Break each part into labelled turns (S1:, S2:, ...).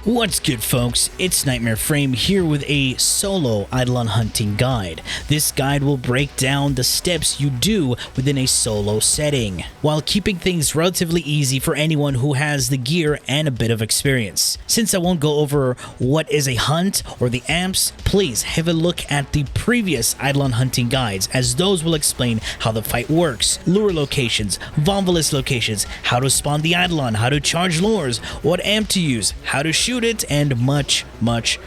S1: What's good, folks? It's WARFRAME here with a solo Eidolon hunting guide. This guide will break down the steps you do within a solo setting, while keeping things relatively easy for anyone who has the gear and a bit of experience. Since I won't go over what is a hunt or the amps, please have a look at the previous Eidolon hunting guides, as those will explain how the fight works, lure locations, Vanvalist locations, how to spawn the Eidolon, how to charge lures, what amp to use, how to shoot it, and much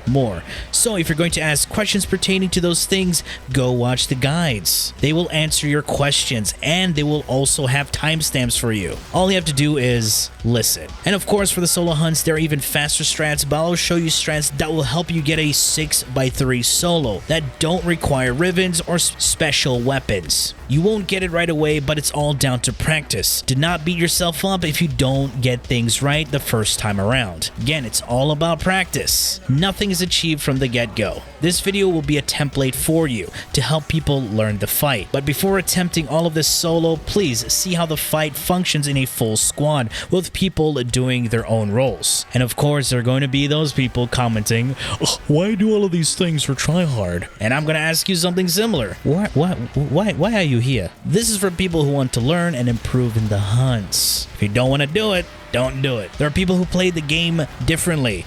S1: more. So if you're going to ask questions pertaining to those things, go watch the guides. They will answer your questions, and they will also have timestamps for you. All you have to do is listen. And of course, for the solo hunts, there are even faster strats, but I'll show you strats that will help you get a 6x3 solo that don't require ribbons or special weapons. You won't get it right away, but it's all down to practice. Do not beat yourself up if you don't get things right the first time around. Again, it's all about practice. Nothing is achieved from the get-go. This video will be a template for you to help people learn the fight. But before attempting all of this solo, please see how the fight functions in a full squad with people doing their own roles. And of course, there are going to be those people commenting, "Oh, why do all of these things for tryhard?" And I'm going to ask you something similar. Why are you here? This is for people who want to learn and improve in the hunts. If you don't want to do it, don't do it. There are people who play the game differently.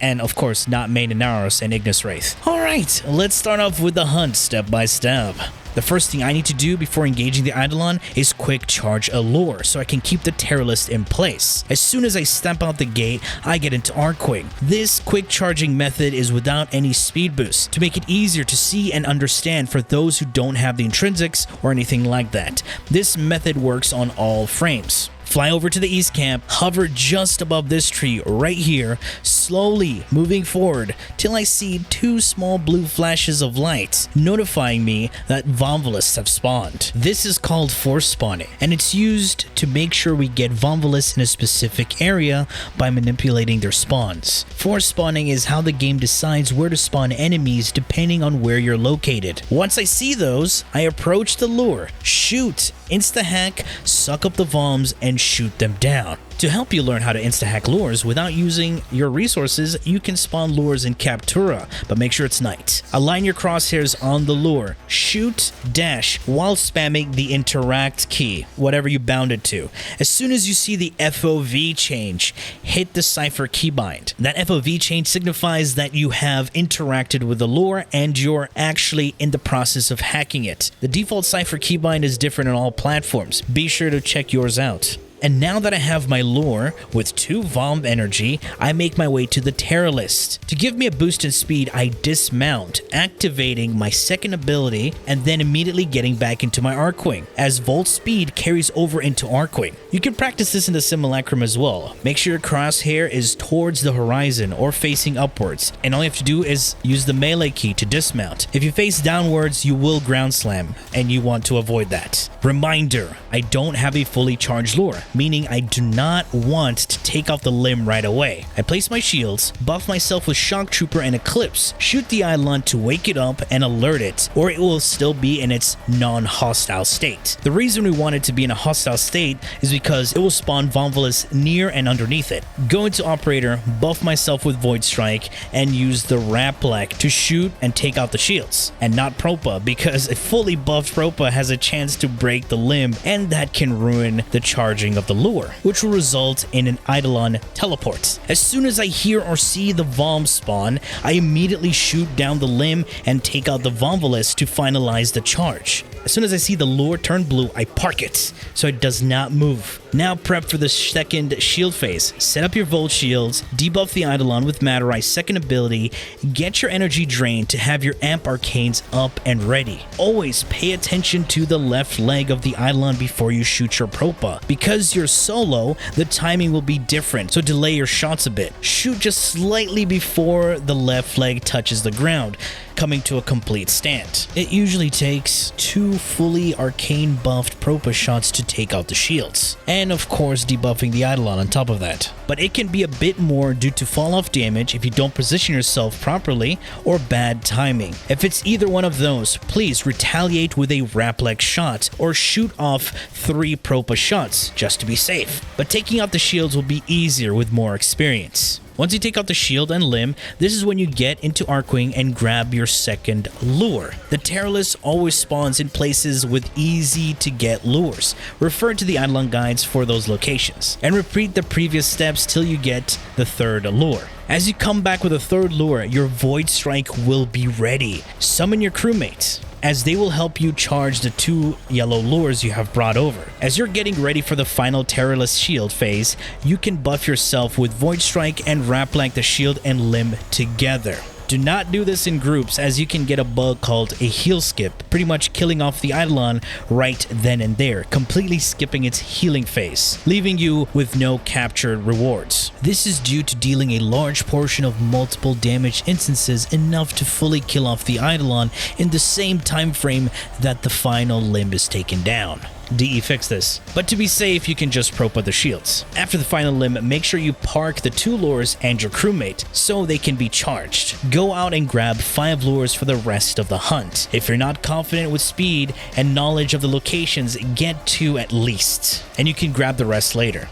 S1: And of course, not Main and Naros and Ignis Wraith. Alright, let's start off with the hunt step by step. The first thing I need to do before engaging the Eidolon is quick charge a lure so I can keep the Terralyst in place. As soon as I step out the gate, I get into Archwing. This quick charging method is without any speed boost to make it easier to see and understand for those who don't have the intrinsics or anything like that. This method works on all frames. Fly over to the east camp, hover just above this tree right here, slowly moving forward till I see two small blue flashes of light notifying me that Vanvalists have spawned. This is called force spawning, and it's used to make sure we get Vanvalists in a specific area by manipulating their spawns. Force spawning is how the game decides where to spawn enemies depending on where you're located. Once I see those, I approach the lure, shoot, insta-hack, suck up the Voms, and shoot them down. To help you learn how to insta-hack lures without using your resources, you can spawn lures in Captura, but make sure it's night. Align your crosshairs on the lure, shoot, dash, while spamming the interact key, whatever you bound it to. As soon as you see the FOV change, hit the cipher keybind. That FOV change signifies that you have interacted with the lure and you're actually in the process of hacking it. The default cipher keybind is different on all platforms. Be sure to check yours out. And now that I have my lure with 2 Vom energy, I make my way to the Terralyst. To give me a boost in speed, I dismount, activating my second ability and then immediately getting back into my Archwing, as Volt speed carries over into Archwing. You can practice this in the Simulacrum as well. Make sure your crosshair is towards the horizon or facing upwards, and all you have to do is use the melee key to dismount. If you face downwards, you will ground slam, and you want to avoid that. Reminder, I don't have a fully charged lure, meaning I do not want to take off the limb right away. I place my shields, buff myself with Shock Trooper and Eclipse, shoot the Eidolon to wake it up and alert it, or it will still be in its non-hostile state. The reason we want it to be in a hostile state is because it will spawn Vanvalis near and underneath it. Go into Operator, buff myself with Void Strike, and use the Rapplek to shoot and take out the shields, and not Propa, because a fully buffed Propa has a chance to break the limb, and that can ruin the charging of the lure, which will result in an Eidolon teleport. As soon as I hear or see the Vom spawn, I immediately shoot down the limb and take out the Vanvalist to finalize the charge. As soon as I see the lure turn blue, I park it so it does not move. Now prep for the second shield phase. Set up your Volt shields, debuff the Eidolon with Materai's second ability, get your energy drained to have your amp Arcanes up and ready. Always pay attention to the left leg of the Eidolon before you shoot your Propa. Because you're solo, the timing will be different, so delay your shots a bit. Shoot just slightly before the left leg touches the ground, coming to a complete stand. It usually takes 2 fully arcane buffed Propa shots to take out the shields, and of course debuffing the Eidolon on top of that. But it can be a bit more due to fall off damage if you don't position yourself properly or bad timing. If it's either one of those, please retaliate with a Rapplek shot or shoot off 3 Propa shots just to be safe. But taking out the shields will be easier with more experience. Once you take out the shield and limb, this is when you get into Archwing and grab your second lure. The Terralyst always spawns in places with easy to get lures. Refer to the Eidolon guides for those locations, and repeat the previous steps till you get the third lure. As you come back with a third lure, your Void Strike will be ready. Summon your crewmates, as they will help you charge the 2 yellow lures you have brought over. As you're getting ready for the final Terralyst shield phase, you can buff yourself with Void Strike and wrap like the shield and limb together. Do not do this in groups, as you can get a bug called a heal skip, pretty much killing off the Eidolon right then and there, completely skipping its healing phase, leaving you with no captured rewards. This is due to dealing a large portion of multiple damage instances, enough to fully kill off the Eidolon in the same time frame that the final limb is taken down. DE fix this. But to be safe, you can just Propa the shields. After the final limb, make sure you park the 2 lures and your crewmate so they can be charged. Go out and grab 5 lures for the rest of the hunt. If you're not confident with speed and knowledge of the locations, get 2 at least, and you can grab the rest later.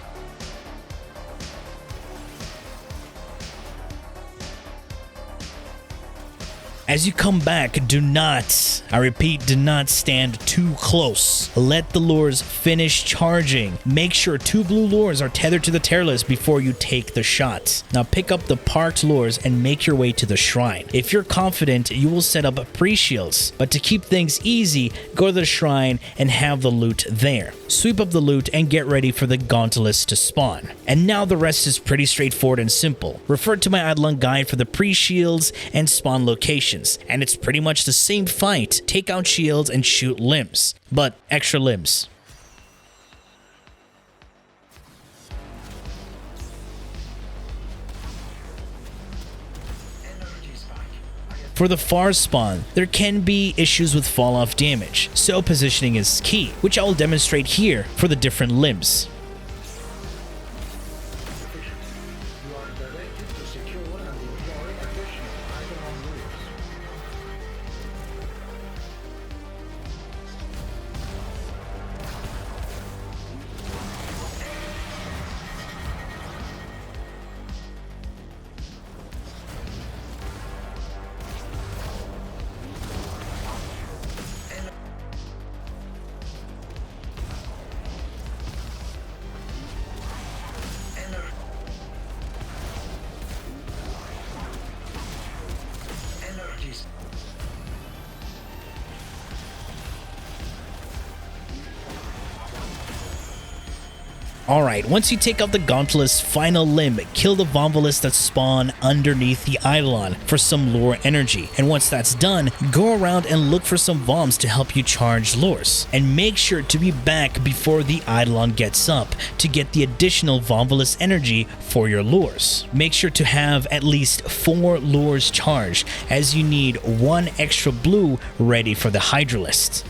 S1: As you come back, do not, I repeat, do not stand too close. Let the lures finish charging. Make sure 2 blue lures are tethered to the Terralyst before you take the shot. Now pick up the parked lures and make your way to the shrine. If you're confident, you will set up pre-shields, but to keep things easy, go to the shrine and have the loot there. Sweep up the loot and get ready for the Gauntalyst to spawn. And now the rest is pretty straightforward and simple. Refer to my Eidolon guide for the pre-shields and spawn locations. And it's pretty much the same fight. Take out shields and shoot limbs, but extra limbs. For the far spawn, there can be issues with fall off damage, so positioning is key, which I will demonstrate here for the different limbs. Alright, once you take out the Gauntalyst's final limb, kill the Vastilok that spawn underneath the Eidolon for some lure energy. And once that's done, go around and look for some Voms to help you charge lures. And make sure to be back before the Eidolon gets up to get the additional Vastilok energy for your lures. Make sure to have at least 4 lures charged, as you need 1 extra blue ready for the Hydrolyst.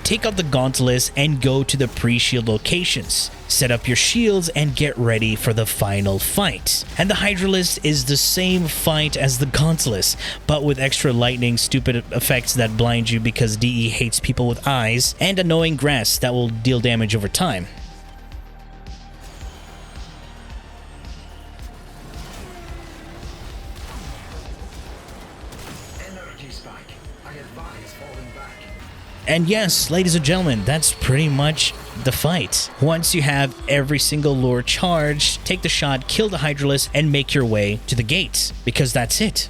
S1: Take out the Gauntalyst and go to the pre-shield locations. Set up your shields and get ready for the final fight. And the Hydrolyst is the same fight as the Gauntalyst, but with extra lightning, stupid effects that blind you because DE hates people with eyes, and annoying grass that will deal damage over time. And yes, ladies and gentlemen, that's pretty much the fight. Once you have every single lure charged, take the shot, kill the Hydrolyst, and make your way to the gates, because that's it.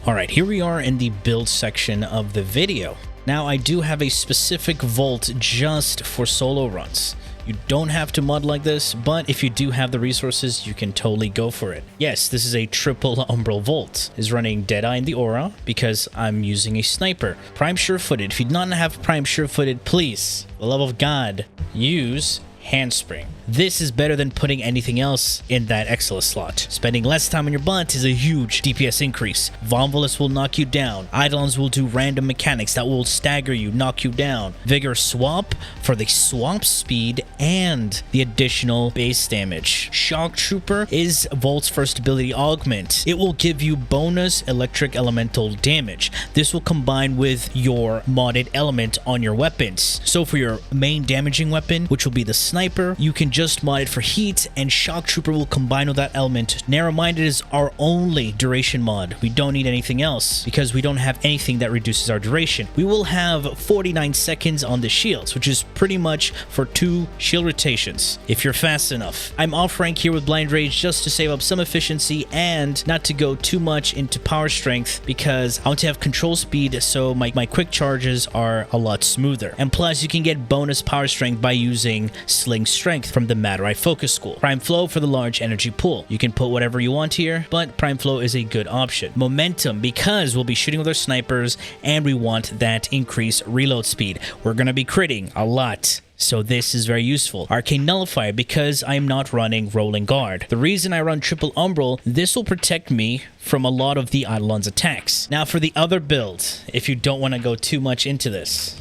S1: Alright, here we are in the build section of the video. Now, I do have a specific vault just for solo runs. You don't have to mod like this, but if you do have the resources, you can totally go for it. Yes, this is a triple Umbral Volt. Is running Deadeye in the aura because I'm using a sniper. Prime Sure-Footed. If you do not have Prime Sure-Footed, please, for the love of God, use Handspring. This is better than putting anything else in that Excellus slot. Spending less time on your butt is a huge DPS increase. Vomvolus will knock you down. Eidolons will do random mechanics that will stagger you, knock you down. Vigor Swap for the swap speed and the additional base damage. Shock Trooper is Volt's first ability augment. It will give you bonus electric elemental damage. This will combine with your modded element on your weapons. So for your main damaging weapon, which will be the sniper, you can just mod it for heat, and Shock Trooper will combine with that element. Narrow-minded is our only duration mod. We don't need anything else because we don't have anything that reduces our duration. We will have 49 seconds on the shields, which is pretty much for 2 shield rotations if you're fast enough. I'm off rank here with Blind Rage just to save up some efficiency and not to go too much into power strength because I want to have control speed, so my quick charges are a lot smoother. And plus, you can get bonus power strength by using Sling Strength from the Madurai Focus School. Prime Flow for the large energy pool. You can put whatever you want here, but Prime Flow is a good option. Momentum, because we'll be shooting with our snipers and we want that increased reload speed. We're going to be critting a lot, so this is very useful. Arcane Nullifier, because I'm not running Rolling Guard. The reason I run Triple Umbral, this will protect me from a lot of the Eidolon's attacks. Now for the other build, if you don't want to go too much into this,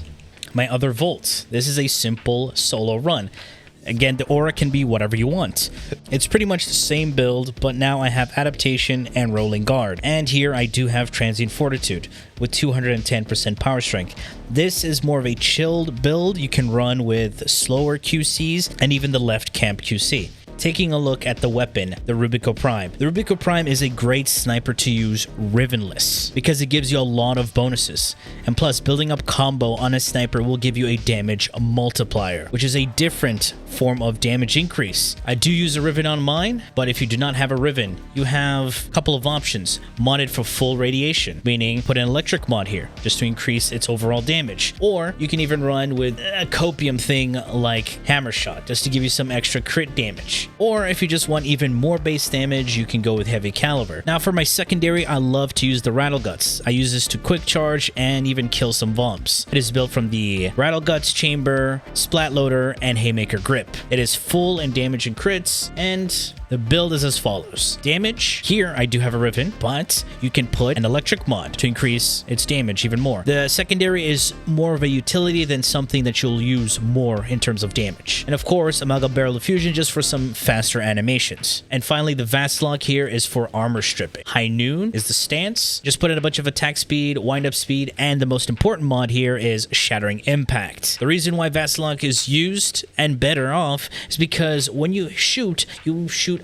S1: my other Volts. This is a simple solo run. Again, the aura can be whatever you want. It's pretty much the same build, but now I have Adaptation and Rolling Guard. And here I do have Transient Fortitude with 210% power strength. This is more of a chilled build. You can run with slower QCs and even the left camp QC. Taking a look at the weapon, the RUBICO Prime. The RUBICO Prime is a great sniper to use rivenless because it gives you a lot of bonuses. And plus, building up combo on a sniper will give you a damage multiplier, which is a different form of damage increase. I do use a Riven on mine, but if you do not have a Riven, you have a couple of options. Modded for full radiation, meaning put an electric mod here just to increase its overall damage. Or you can even run with a copium thing like Hammer Shot just to give you some extra crit damage. Or if you just want even more base damage, you can go with Heavy Caliber. Now for my secondary, I love to use the Rattle Guts. I use this to quick charge and even kill some Vomps. It is built from the Rattle Guts Chamber, Splat Loader, and Haymaker Grip. It is full in damage and crits, and the build is as follows. Damage, here I do have a Riven, but you can put an electric mod to increase its damage even more. The secondary is more of a utility than something that you'll use more in terms of damage. And of course, Amalgam Barrel of Fusion just for some faster animations. And finally, the Vastilok here is for armor stripping. High Noon is the stance. Just put in a bunch of attack speed, wind up speed, and the most important mod here is Shattering Impact. The reason why Vastilok is used and better off is because when you shoot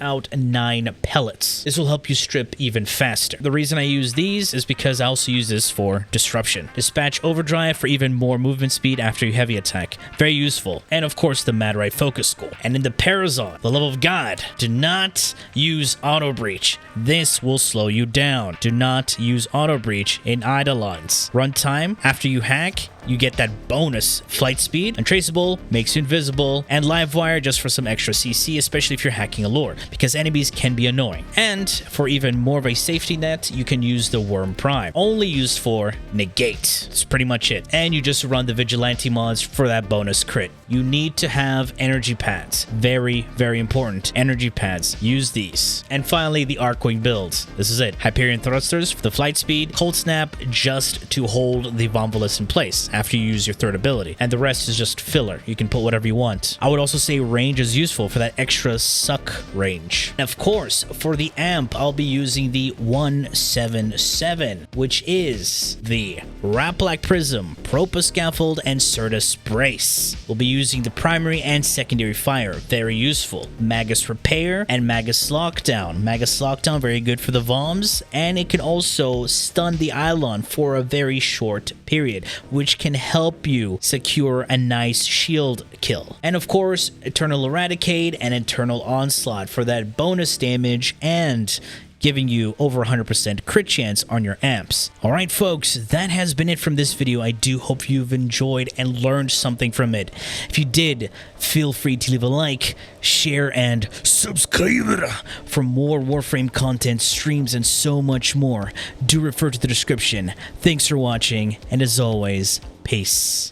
S1: out 9 pellets. This will help you strip even faster. The reason I use these is because I also use this for Disruption. Dispatch Overdrive for even more movement speed after you heavy attack. Very useful. And of course, the Madurai Focus School. And in the Parazon, the love of God, do not use Auto Breach. This will slow you down. Do not use Auto Breach in Eidolons. Runtime, after you hack, you get that bonus flight speed. Untraceable makes you invisible, and Livewire just for some extra CC, especially if you're hacking a lore, because enemies can be annoying. And for even more of a safety net, you can use the Worm Prime, only used for negate. That's pretty much it. And you just run the Vigilante mods for that bonus crit. You need to have energy pads. Very, very important. Energy pads. Use these. And finally, the Archwing build. This is it. Hyperion Thrusters for the flight speed. Cold Snap just to hold the Vomvolus in place after you use your third ability, and the rest is just filler. You can put whatever you want. I would also say range is useful for that extra suck range. And of course, for the amp, I'll be using the 177, which is the Raplac Prism, Propa Scaffold, and Certus Brace. We'll be using the primary and secondary fire. Very useful. Magus Repair and Magus Lockdown. Magus Lockdown, very good for the Voms, and it can also stun the Eidolon for a very short period, which can help you secure a nice shield kill. And of course, Eternal Eradicate and Eternal Onslaught for that bonus damage and giving you over 100% crit chance on your amps. Alright folks, that has been it from this video. I do hope you've enjoyed and learned something from it. If you did, feel free to leave a like, share, and subscribe for more Warframe content, streams, and so much more. Do refer to the description. Thanks for watching, and as always, peace.